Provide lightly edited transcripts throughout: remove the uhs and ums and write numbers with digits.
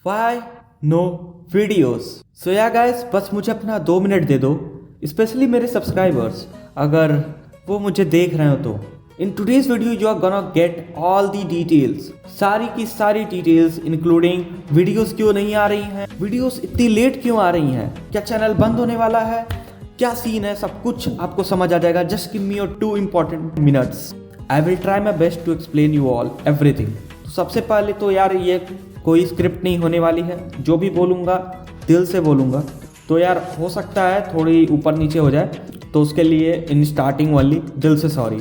Why no videos? So yeah guys, बस मुझे अपना 2 मिनट दे दो, स्पेशली मेरे सब्सक्राइबर्स अगर वो मुझे देख रहे हो तो in today's video you are gonna get all the details, सारी की सारी डिटेल्स इंक्लूडिंग वीडियोस क्यों नहीं आ रही हैं, वीडियोस इतनी लेट क्यों आ रही हैं, क्या चैनल बंद होने वाला है, क्या सीन है, सब कुछ आपको समझ आ जाएगा। Just give me your 2 important minutes. I will try my best to explain you all everything. तो सबसे पहले तो यार ये कोई स्क्रिप्ट नहीं होने वाली है, जो भी बोलूँगा दिल से बोलूँगा। तो यार हो सकता है थोड़ी ऊपर नीचे हो जाए, तो उसके लिए इन स्टार्टिंग वाली दिल से सॉरी।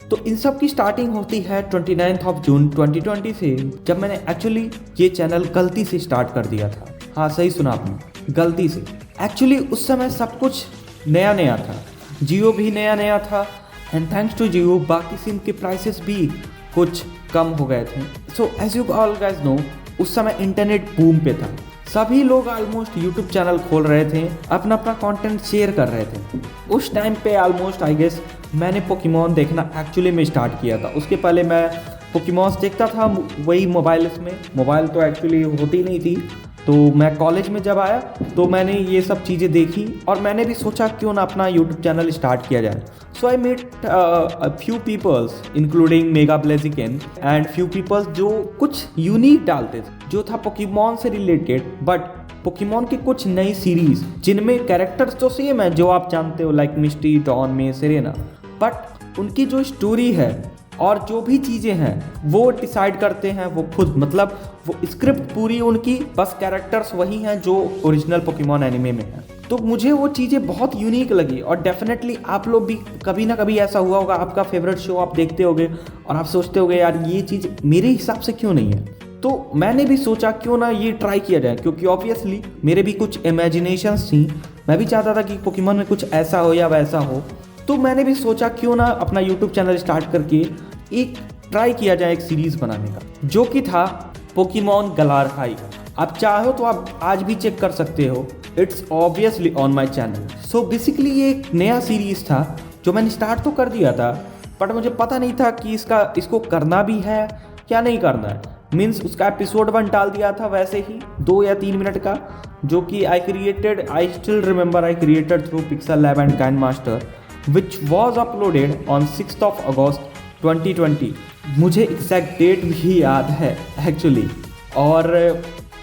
तो इन सब की स्टार्टिंग होती है 29 जून 2020 से, जब मैंने एक्चुअली ये चैनल गलती से स्टार्ट कर दिया था। हाँ सही सुना आपने, गलती से। एक्चुअली उस समय सब कुछ नया नया था, जियो भी नया नया था एंड थैंक्स टू जियो बाकी सिम के प्राइसेस भी कुछ कम हो गए थे। So as you all guys know, उस समय इंटरनेट बूम पे था, सभी लोग ऑलमोस्ट यूट्यूब चैनल खोल रहे थे, अपना अपना कंटेंट शेयर कर रहे थे। उस टाइम पे ऑलमोस्ट आई गेस मैंने पोकेमॉन देखना एक्चुअली में स्टार्ट किया था। उसके पहले मैं पोकेमॉन्स देखता था वही मोबाइल्स में, मोबाइल तो एक्चुअली होती नहीं थी। तो मैं कॉलेज में जब आया तो मैंने ये सब चीज़ें देखी और मैंने भी सोचा क्यों ना अपना यूट्यूब चैनल स्टार्ट किया जाए। So I met few peoples including Mega Blaziken and few peoples जो कुछ यूनिक डालते थे, जो था पोकेमॉन से रिलेटेड, बट पोकेमॉन की कुछ नई सीरीज जिनमें कैरेक्टर्स तो सेम है जो आप जानते हो, लाइक मिस्टी, डॉन में सेरेना, बट उनकी जो स्टोरी है और जो भी चीज़ें हैं वो डिसाइड करते हैं वो खुद, मतलब वो स्क्रिप्ट पूरी उनकी, बस कैरेक्टर्स वही हैं जो ओरिजिनल पोकेमॉन एनिमे में हैं। तो मुझे वो चीज़ें बहुत यूनिक लगी और डेफिनेटली आप लोग भी कभी ना कभी ऐसा हुआ होगा, आपका फेवरेट शो आप देखते होगे और आप सोचते होगे यार ये चीज़ मेरे हिसाब से क्यों नहीं है। तो मैंने भी सोचा क्यों ना ये ट्राई किया जाए, क्योंकि ऑब्वियसली मेरे भी कुछ इमेजिनेशंस थी, मैं भी चाहता था कि पोकेमॉन में कुछ ऐसा हो या वैसा हो। तो मैंने भी सोचा क्यों ना अपना यूट्यूब चैनल स्टार्ट करके एक ट्राई किया जाए एक सीरीज बनाने का, जो कि था पोकेमॉन गलार हाई। आप चाहो तो आप आज भी चेक कर सकते हो, it's obviously on my channel. So basically ये एक नया सीरीज था जो मैंने स्टार्ट तो कर दिया था, बट मुझे पता नहीं था कि इसको करना भी है क्या नहीं करना है। मीन्स उसका एपिसोड 1 डाल दिया था वैसे ही 2 या 3 मिनट का, जो कि I still remember I created through pixel lab and KineMaster, which was uploaded on 6th of August 2020। मुझे एग्जैक्ट डेट भी याद है एक्चुअली।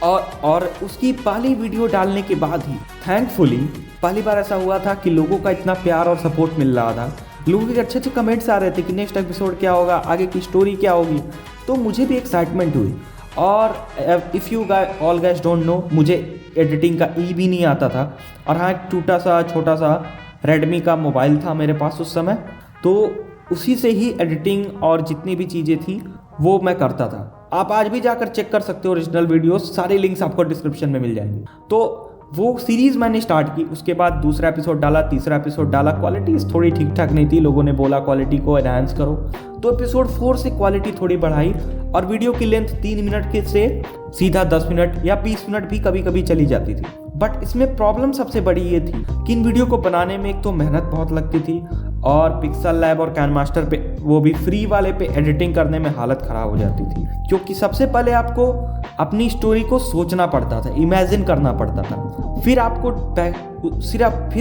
और उसकी पहली वीडियो डालने के बाद ही थैंकफुली पहली बार ऐसा हुआ था कि लोगों का इतना प्यार और सपोर्ट मिल रहा था, लोगों के अच्छे अच्छे कमेंट्स आ रहे थे कि नेक्स्ट एपिसोड क्या होगा, आगे की स्टोरी क्या होगी। तो मुझे भी एक्साइटमेंट हुई। और if you all guys don't know, मुझे एडिटिंग का ई भी नहीं आता था, और हाँ एक छोटा सा रेडमी का मोबाइल था मेरे पास उस समय, तो उसी से ही एडिटिंग और जितनी भी चीज़ें थी वो मैं करता था। आप आज भी जाकर चेक कर सकते हो ओरिजिनल वीडियोस, सारे लिंक्स आपको डिस्क्रिप्शन में मिल जाएंगे। तो वो सीरीज़ मैंने स्टार्ट की, उसके बाद दूसरा एपिसोड डाला, तीसरा एपिसोड डाला। क्वालिटी थोड़ी ठीक ठाक नहीं थी, लोगों ने बोला क्वालिटी को एनहांस करो, तो एपिसोड 4 से क्वालिटी थोड़ी बढ़ाई और वीडियो की लेंथ 3 मिनट के से सीधा 10 मिनट या 20 मिनट भी कभी कभी चली जाती थी। बट इसमें प्रॉब्लम सबसे बड़ी ये थी कि इन वीडियो को बनाने में एक तो मेहनत बहुत लगती थी, और पिक्सल लैब और काइनमास्टर पे, वो भी फ्री वाले पे एडिटिंग करने में हालत ख़राब हो जाती थी, क्योंकि सबसे पहले आपको अपनी स्टोरी को सोचना पड़ता था, इमेजिन करना पड़ता था, फिर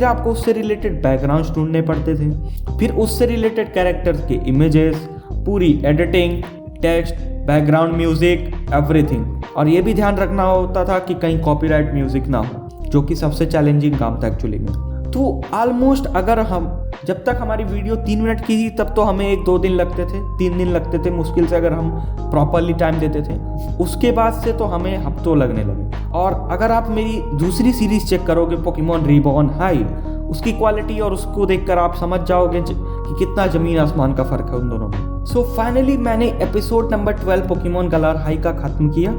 आपको उससे रिलेटेड बैकग्राउंड ढूंढने पड़ते थे, फिर उससे रिलेटेड कैरेक्टर्स के इमेजेस, पूरी editing, text, background music, everything. और ये भी ध्यान रखना होता था कि कहीं कॉपीराइट म्यूजिक ना हो, जो कि सबसे चैलेंजिंग काम था एक्चुअली में। तो ऑलमोस्ट अगर जब तक हमारी वीडियो 3 मिनट की थी तब तो हमें 1-2 दिन लगते थे, 3 दिन लगते थे मुश्किल से, अगर हम प्रॉपरली टाइम देते थे। उसके बाद से तो हमें हफ्तों लगने लगे। और अगर आप मेरी दूसरी सीरीज चेक करोगे, पोकेमॉन रीबॉर्न हाई, उसकी क्वालिटी और उसको देखकर आप समझ जाओगे कि कितना ज़मीन आसमान का फ़र्क है उन दोनों में। सो फाइनली मैंने एपिसोड नंबर 12 पोकेमॉन गलार हाई का ख़त्म किया,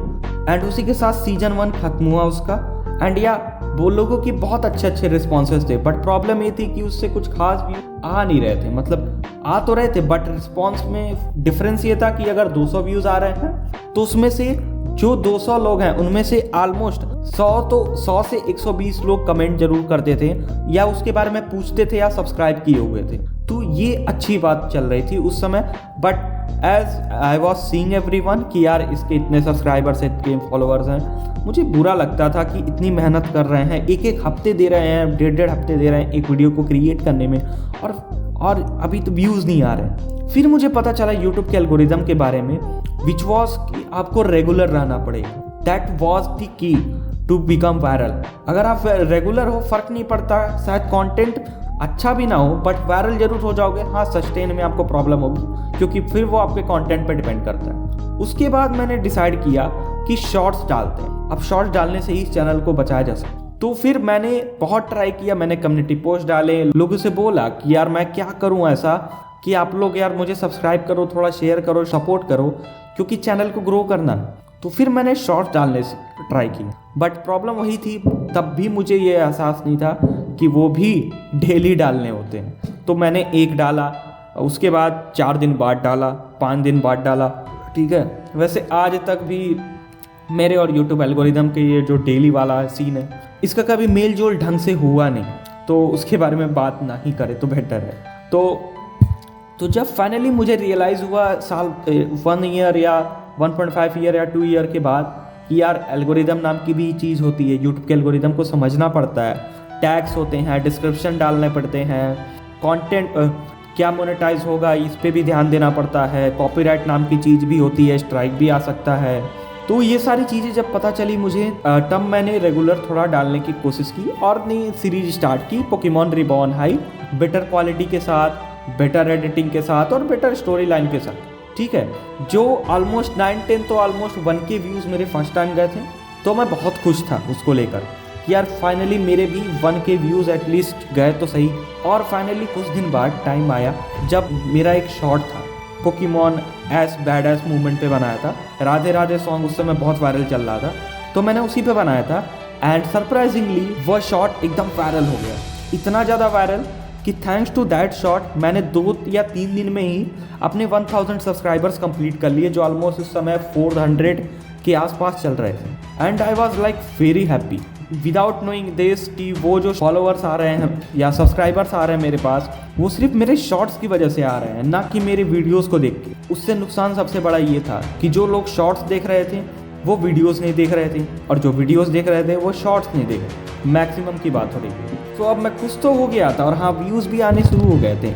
एंड उसी के साथ सीजन 1 खत्म हुआ उसका। एंड या वो लोगों की बहुत अच्छे रिस्पॉन्सेस थे, बट प्रॉब्लम ये थी कि उससे कुछ खास व्यू आ नहीं रहे थे, मतलब आ तो रहे थे बट रिस्पॉन्स में डिफरेंस ये था कि अगर 200 व्यूज़ आ रहे हैं तो उसमें से जो 200 लोग हैं उनमें से ऑलमोस्ट 100 से 120 लोग कमेंट जरूर करते थे, या उसके बारे में पूछते थे या सब्सक्राइब किए हुए थे। तो ये अच्छी बात चल रही थी उस समय। But as I was seeing everyone कि यार इसके इतने सब्सक्राइबर्स हैं, इतने फॉलोअर्स हैं, मुझे बुरा लगता था कि इतनी मेहनत कर रहे हैं, एक हफ्ते दे रहे हैं, डेढ़ हफ्ते दे रहे हैं एक वीडियो को क्रिएट करने में, और अभी तो व्यूज़ नहीं आ रहे। फिर मुझे पता चला यूट्यूब के एल्गोरिदम के बारे में, विच वॉज कि आपको रेगुलर रहना पड़ेगा। That was the key to become viral. अगर आप रेगुलर हो फ़र्क नहीं पड़ता, शायद कंटेंट अच्छा भी ना हो बट वायरल जरूर हो जाओगे। हाँ, सस्टेन में आपको प्रॉब्लम होगी क्योंकि फिर वो आपके कंटेंट पे डिपेंड करता है। उसके बाद मैंने डिसाइड किया कि शॉर्ट्स डालते हैं। अब शॉर्ट्स डालने से ही इस चैनल को बचाया जा सकता। तो फिर मैंने बहुत ट्राई किया, मैंने कम्युनिटी पोस्ट डाले, लोगों से बोला कि यार मैं क्या करूँ ऐसा कि आप लोग यार मुझे सब्सक्राइब करो, थोड़ा शेयर करो, सपोर्ट करो, क्योंकि चैनल को ग्रो करना। तो फिर मैंने शॉर्ट्स डालने से ट्राई किया, बट प्रॉब्लम वही थी, तब भी मुझे ये एहसास नहीं था कि वो भी डेली डालने होते हैं। तो मैंने एक डाला, उसके बाद 4 दिन बाद डाला, 5 दिन बाद डाला, ठीक है। वैसे आज तक भी मेरे और यूट्यूब एल्गोरिदम के ये जो डेली वाला सीन है, इसका कभी मेल जोल ढंग से हुआ नहीं, तो उसके बारे में बात ना ही करें तो बेटर है। तो जब फाइनली मुझे रियलाइज़ हुआ साल 1 ईयर या 1.5 ईयर या 2 ईयर के बाद कि यार एल्गोरिदम नाम की भी चीज़ होती है, यूट्यूब के एल्गोरिदम को समझना पड़ता है, टैग्स होते हैं, डिस्क्रिप्शन डालने पड़ते हैं, कंटेंट क्या मोनेटाइज होगा इस पे भी ध्यान देना पड़ता है, कॉपीराइट नाम की चीज़ भी होती है, स्ट्राइक भी आ सकता है। तो ये सारी चीज़ें जब पता चली मुझे, तब मैंने रेगुलर थोड़ा डालने की कोशिश की और नई सीरीज स्टार्ट की, Pokemon reborn high, better quality के साथ, बेटर एडिटिंग के साथ और बेटर स्टोरी लाइन के साथ, ठीक है। जो ऑलमोस्ट 9-10 तो ऑलमोस्ट 1K व्यूज़ मेरे फर्स्ट टाइम गए थे, तो मैं बहुत खुश था उसको लेकर कि यार फाइनली मेरे भी 1K व्यूज़ एटलीस्ट गए तो सही। और फाइनली कुछ दिन बाद टाइम आया जब मेरा एक शॉर्ट था, Pokemon S bad S movement पे बनाया था, राधे राधे सॉन्ग उस समय बहुत वायरल चल रहा था, तो मैंने उसी पे बनाया था। एंड सरप्राइजिंगली वह शॉर्ट एकदम वायरल हो गया, इतना ज़्यादा वायरल कि थैंक्स टू दैट शॉट मैंने 2 या 3 दिन में ही अपने 1000 सब्सक्राइबर्स कंप्लीट कर लिए, जो ऑलमोस्ट उस समय 400 के आसपास चल रहे थे। And I was like very happy without knowing this कि वो जो फॉलोअर्स आ रहे हैं या सब्सक्राइबर्स आ रहे हैं मेरे पास, वो सिर्फ मेरे शॉर्ट्स की वजह से आ रहे हैं, ना कि मेरे वीडियोज़ को देख के। उससे नुकसान सबसे बड़ा ये था कि जो लोग शॉर्ट्स देख रहे थे वो वीडियोज़ नहीं देख रहे थे, और जो वीडियोज़ देख रहे थे वो शॉर्ट्स नहीं देख रहे। मैक्सिमम की बात हो रही थी। तो अब मैं खुश तो हो गया था और हाँ, व्यूज़ भी आने शुरू हो गए थे।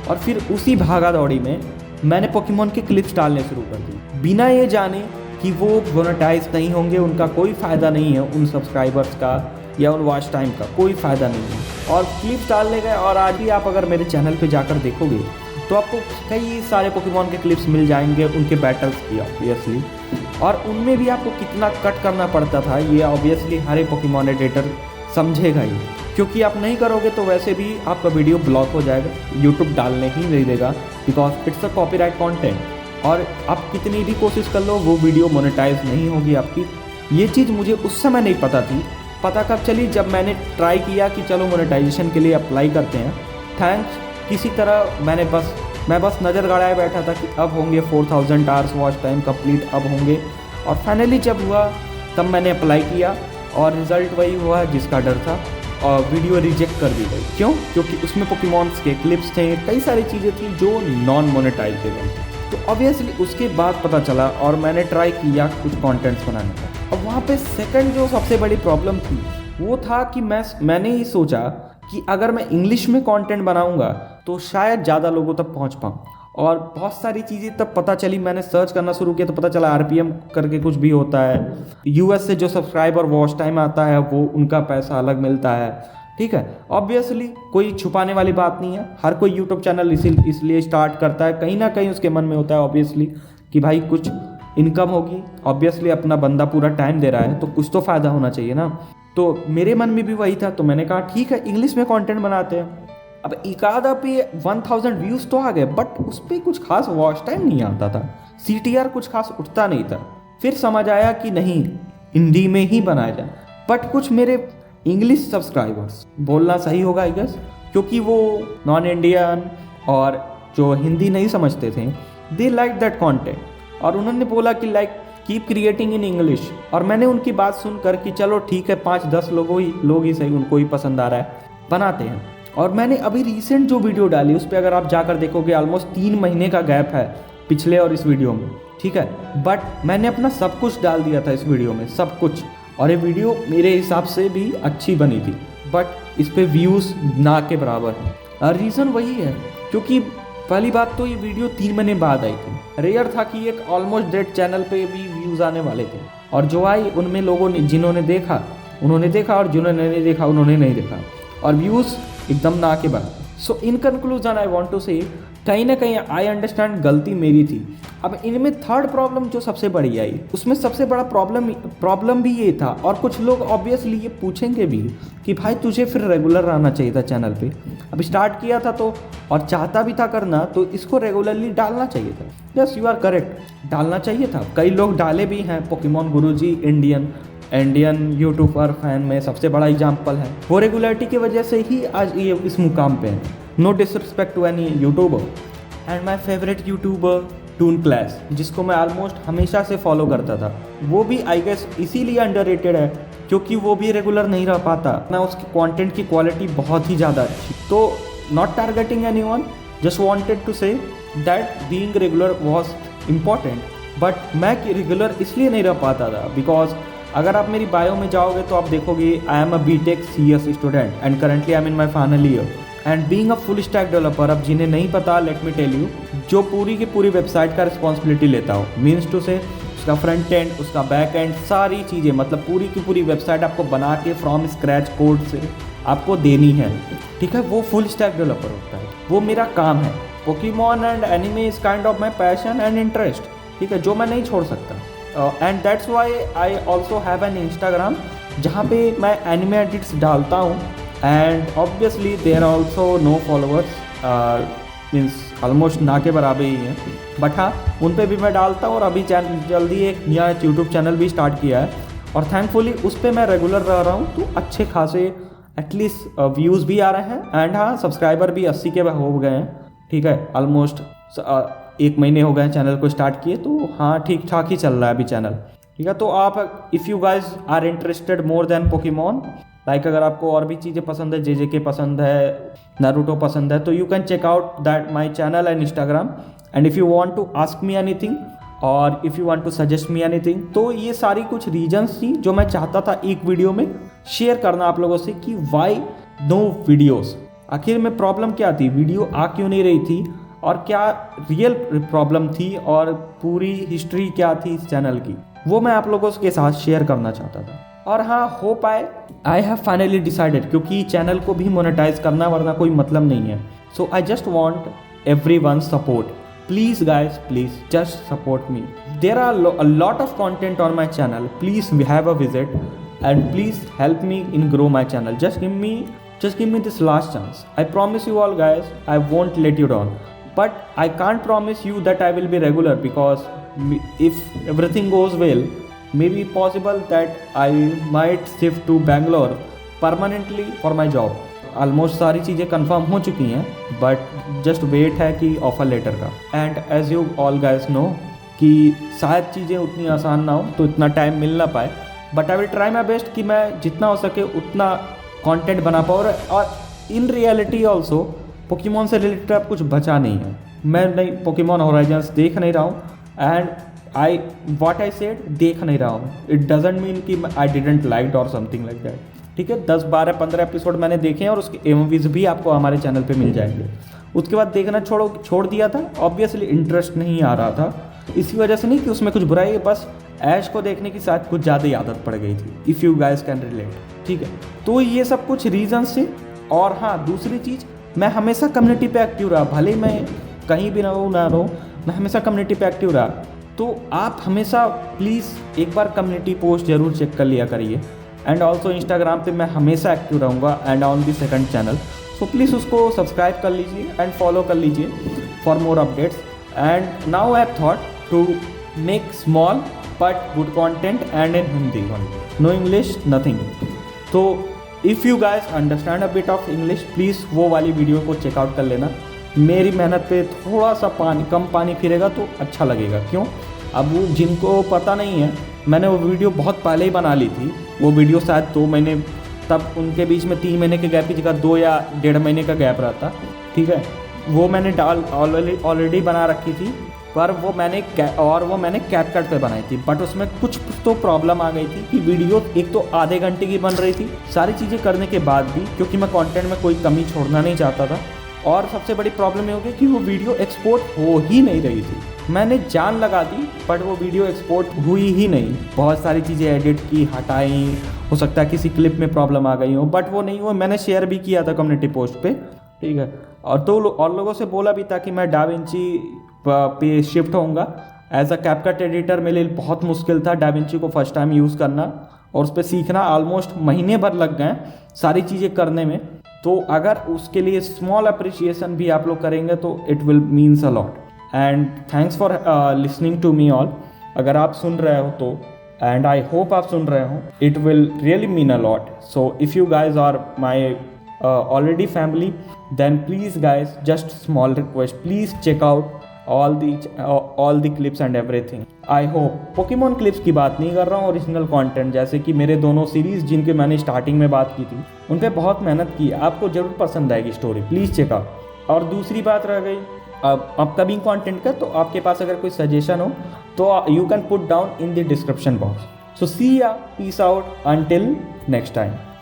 और फिर उसी भागा दौड़ी में मैंने पोकेमॉन के क्लिप्स डालने शुरू कर दी, बिना ये जाने कि वो मोनेटाइज नहीं होंगे, उनका कोई फ़ायदा नहीं है, उन सब्सक्राइबर्स का या उन वॉच टाइम का कोई फ़ायदा नहीं है। और क्लिप्स डालने गए, और आज भी आप अगर मेरे चैनल पे जाकर देखोगे तो आपको कई सारे पोकेमॉन के क्लिप्स मिल जाएंगे, उनके बैटल्स की ऑब्वियसली, और उनमें भी आपको कितना कट करना पड़ता था ये ऑब्वियसली हर एक पोकेमॉन एडिटर समझेगा ही, क्योंकि आप नहीं करोगे तो वैसे भी आपका वीडियो ब्लॉक हो जाएगा, यूट्यूब डालने ही नहीं देगा, because it's a copyright content. और आप कितनी भी कोशिश कर लो वो वीडियो मोनेटाइज नहीं होगी आपकी। ये चीज़ मुझे उस समय नहीं पता थी, पता कब चली, जब मैंने ट्राई किया कि चलो मोनेटाइजेशन के लिए अप्लाई करते हैं। थैंक्स किसी तरह मैं बस नज़र गड़ाए बैठा था कि अब होंगे 4000 आवर्स वॉच टाइम कंप्लीट, अब होंगे। और फाइनली जब हुआ तब मैंने अप्लाई किया और रिज़ल्ट वही हुआ जिसका डर था, और वीडियो रिजेक्ट कर दी गई। क्यों? क्योंकि उसमें पोकेमॉन्स के क्लिप्स थे, कई सारी चीज़ें थी जो नॉन मोनेटाइजेबल थी। तो ऑब्वियसली उसके बाद पता चला और मैंने ट्राई किया कुछ कंटेंट्स बनाने का। अब वहाँ पे सेकंड जो सबसे बड़ी प्रॉब्लम थी वो था कि मैंने ही सोचा कि अगर मैं इंग्लिश में कंटेंट बनाऊंगा तो शायद ज़्यादा लोगों तक पहुँच पाऊँ। और बहुत सारी चीज़ें तब पता चली, मैंने सर्च करना शुरू किया तो पता चला RPM करके कुछ भी होता है, US से जो सब्सक्राइबर वॉच टाइम आता है वो उनका पैसा अलग मिलता है, ठीक है। ऑब्वियसली कोई छुपाने वाली बात नहीं है, हर कोई यूट्यूब चैनल इसलिए स्टार्ट करता है, कहीं ना कहीं उसके मन में होता है ऑब्वियसली कि भाई कुछ इनकम होगी, ऑब्वियसली अपना बंदा पूरा टाइम दे रहा है तो कुछ तो फ़ायदा होना चाहिए ना। तो मेरे मन में भी वही था, तो मैंने कहा ठीक है इंग्लिश में कंटेंट बनाते हैं। अब एक आधा पे 1000 व्यूज़ तो आ गए, बट उस पर कुछ खास वॉच टाइम नहीं आता था, CTR कुछ खास उठता नहीं था। फिर समझ आया कि नहीं, हिंदी में ही बनाया जाए। बट कुछ मेरे इंग्लिश सब्सक्राइबर्स, बोलना सही होगा आई गेस, क्योंकि वो नॉन इंडियन और जो हिंदी नहीं समझते थे, दे लाइक दैट कंटेंट, और उन्होंने बोला कि like keep creating in English. और मैंने उनकी बात सुनकर कि चलो ठीक है 5-10 लोग ही सही, उनको ही पसंद आ रहा है, बनाते हैं। और मैंने अभी रिसेंट जो वीडियो डाली उस पर अगर आप जाकर देखोगे ऑलमोस्ट 3 महीने का गैप है पिछले और इस वीडियो में, ठीक है। बट मैंने अपना सब कुछ डाल दिया था इस वीडियो में, सब कुछ, और ये वीडियो मेरे हिसाब से भी अच्छी बनी थी, बट इस पर व्यूज़ ना के बराबर है। और रीज़न वही है क्योंकि पहली बात तो ये वीडियो 3 महीने बाद आई थी। रेयर था कि एक ऑलमोस्ट डेड चैनल पे भी व्यूज़ आने वाले थे, और जो आई उनमें लोगों ने, जिन्होंने देखा उन्होंने देखा और जिन्होंने नहीं देखा उन्होंने नहीं देखा, और व्यूज़ एकदम ना के बराबर। So in conclusion I want to say कहीं ना कहीं आई अंडरस्टैंड गलती मेरी थी। अब इनमें थर्ड प्रॉब्लम जो सबसे बड़ी आई, उसमें सबसे बड़ा प्रॉब्लम भी ये था, और कुछ लोग ऑब्वियसली ये पूछेंगे भी कि भाई तुझे फिर रेगुलर रहना चाहिए था चैनल पे। अब स्टार्ट किया था तो, और चाहता भी था करना, तो इसको रेगुलरली डालना चाहिए था। यस यू आर करेक्ट, डालना चाहिए था। कई लोग डाले भी हैं। पोकेमॉन गुरुजी इंडियन यूट्यूबर फैन में सबसे बड़ा एग्जाम्पल है। वो रेगुलरिटी की वजह से ही आज ये इस मुकाम पे है। No disrespect to any YouTuber. And my favourite YouTuber Toon Clash, जिसको मैं ऑलमोस्ट हमेशा से फॉलो करता था, वो भी आई गेस इसीलिए अंडररेटेड है क्योंकि वो भी रेगुलर नहीं रह पाता ना, उसकी कंटेंट की क्वालिटी बहुत ही ज़्यादा अच्छी। तो not targeting anyone, just wanted to say that being regular was important, but मैं रेगुलर इसलिए नहीं रह पाता था बिकॉज अगर आप मेरी बायो में जाओगे तो आप देखोगे I am a BTech CS student and currently I am in my final year and being a full stack developer. अब जिन्हें नहीं पता, लेट मी टेल यू, जो पूरी की पूरी वेबसाइट का रिस्पॉन्सिबिलिटी लेता हो, मीन्स टू से उसका फ्रंट एंड, उसका बैक एंड, सारी चीज़ें, मतलब पूरी की पूरी वेबसाइट आपको बना के फ्रॉम स्क्रैच कोड से आपको देनी है, ठीक है। वो फुल स्टैक डेवलपर होता है, वो मेरा काम है। Pokemon and anime is kind of my passion and interest, ठीक है, जो मैं नहीं छोड़ सकता। And that's why I also have an Instagram जहाँ पे मैं एनिमे एडिट्स डालता हूँ, and obviously there are also no followers, means almost ना के बराबर ही हैं, बट हाँ उन पे भी मैं डालता हूँ। और अभी जल्दी एक नया यूट्यूब चैनल भी स्टार्ट किया है, और थैंकफुली उस पर मैं रेगुलर रह रहा हूँ, तो अच्छे खासे एटलीस्ट व्यूज़ भी आ रहे हैं, एंड हाँ सब्सक्राइबर भी 80 के हो गए हैं, ठीक है। ऑलमोस्ट 1 महीने हो गए चैनल को स्टार्ट किए, तो हाँ ठीक ठाक ही चल रहा है अभी चैनल, ठीक है। तो आप if you guys are interested more than Pokemon, like अगर आपको और भी चीज़ें पसंद है, JJK पसंद है, नारुतो पसंद है, तो you can check out that my channel and Instagram. And if you want to ask me anything और if you want to suggest me anything, तो ये सारी कुछ रीजंस थी जो मैं चाहता था एक वीडियो में शेयर करना आप लोगों से कि वाई नो वीडियोज़। आखिर में प्रॉब्लम क्या थी, वीडियो आ क्यों नहीं रही थी, और क्या रियल प्रॉब्लम थी, और पूरी हिस्ट्री क्या थी इस चैनल की, वो मैं आप लोगों के साथ शेयर करना चाहता था। और हाँ, हो पाए आई हैव फाइनली डिसाइडेड, क्योंकि चैनल को भी मोनेटाइज करना, वरना कोई मतलब नहीं है। So I just want everyone support, please guys, please just support me. There are a lot of content on my channel, please have a visit and please help me in grow my channel. Just give me this last chance. I promise you all guys, I won't let you down. But I can't promise you that I will be regular, because if everything goes well, maybe possible that I might shift to Bangalore permanently for my job. Almost सारी चीज़ें confirm हो चुकी हैं, but just wait है कि offer letter का। And as you all guys know कि शायद चीज़ें उतनी आसान ना हो, तो इतना टाइम मिल ना पाए, but I will try my best कि मैं जितना हो सके उतना कंटेंट बना पाऊँ। और इन रियलिटी ऑल्सो पोकेमॉन से रिलेटेड अब कुछ बचा नहीं है। मैं नहीं पोकेमॉन होराइजन्स देख नहीं रहा हूँ, एंड व्हाट आई सेड देख नहीं रहा हूँ। इट डजेंट मीन कि आई डिडंट लाइक और समथिंग लाइक दैट, ठीक है। 10, 12, 15 एपिसोड मैंने देखे हैं, और उसके MVs भी आपको हमारे चैनल पे मिल जाएंगे। उसके बाद देखना छोड़ दिया था, ऑब्वियसली इंटरेस्ट नहीं आ रहा था। इसी वजह से नहीं कि उसमें कुछ बुराई है, बस ऐश को देखने की शायद कुछ ज़्यादा ही आदत पड़ गई थी, if you guys can relate, ठीक है। तो ये सब कुछ रीजन्स थे। और हाँ, दूसरी चीज़, मैं हमेशा कम्युनिटी पे एक्टिव रहा, भले मैं कहीं भी ना रहूँ, मैं हमेशा कम्युनिटी पे एक्टिव रहा। तो आप हमेशा प्लीज़ एक बार कम्युनिटी पोस्ट ज़रूर चेक कर लिया करिए। एंड ऑल्सो इंस्टाग्राम पे मैं हमेशा एक्टिव रहूँगा, and on the second channel, so please उसको सब्सक्राइब कर लीजिए एंड फॉलो कर लीजिए for more updates. And now I have thought to make small but good content and in Hindi only, no English, nothing. तो if you guys understand a bit of English, please वो वाली video को checkout कर लेना। मेरी मेहनत पे थोड़ा सा कम पानी फिरेगा तो अच्छा लगेगा। क्यों? अब वो जिनको पता नहीं है, मैंने वो वीडियो बहुत पहले ही बना ली थी। वो वीडियो शायद 2 महीने तब उनके बीच में 3 महीने के गैप की जगह 2 या 1.5 महीने का गैप रहता, ठीक है। वो मैंने ऑलरेडी बना रखी थी, पर वो मैंने कैपकट पे बनाई थी, बट उसमें कुछ तो प्रॉब्लम आ गई थी कि वीडियो एक तो आधे घंटे की बन रही थी सारी चीज़ें करने के बाद भी, क्योंकि मैं कंटेंट में कोई कमी छोड़ना नहीं चाहता था। और सबसे बड़ी प्रॉब्लम ये हो गई कि वो वीडियो एक्सपोर्ट हो ही नहीं रही थी। मैंने जान लगा दी बट वो वीडियो एक्सपोर्ट हुई ही नहीं। बहुत सारी चीज़ें एडिट की, हटाई, हो सकता है किसी क्लिप में प्रॉब्लम आ गई हो, बट वो नहीं हुआ। मैंने शेयर भी किया था कम्युनिटी पोस्ट पे, ठीक है। और लोगों से बोला भी था कि मैं डाविंची पे शिफ्ट होऊंगा। एज अ कैपकट एडिटर मेरे लिए बहुत मुश्किल था डाविंची को फर्स्ट टाइम यूज़ करना, और उस पर सीखना ऑलमोस्ट महीने भर लग गए सारी चीज़ें करने में। तो अगर उसके लिए स्मॉल अप्रिशिएशन भी आप लोग करेंगे तो it will means a lot. And thanks for listening to me all. अगर आप सुन रहे हो तो, एंड आई होप आप सुन रहे हो, it will really mean a lot. So if you guys are my already family, then please guys, just small request, please check out all the clips and everything. I hope Pokemon clips की बात नहीं कर रहा हूँ, original content जैसे कि मेरे दोनों सीरीज़ जिनके मैंने स्टार्टिंग में बात की थी उन पर बहुत मेहनत की, आपको ज़रूर पसंद आएगी स्टोरी, प्लीज़ चेक आउट। और दूसरी बात रह गई अपकमिंग कंटेंट का, तो आपके पास अगर कोई सजेशन हो तो you can put down in the description box. So see ya, peace out, until next time.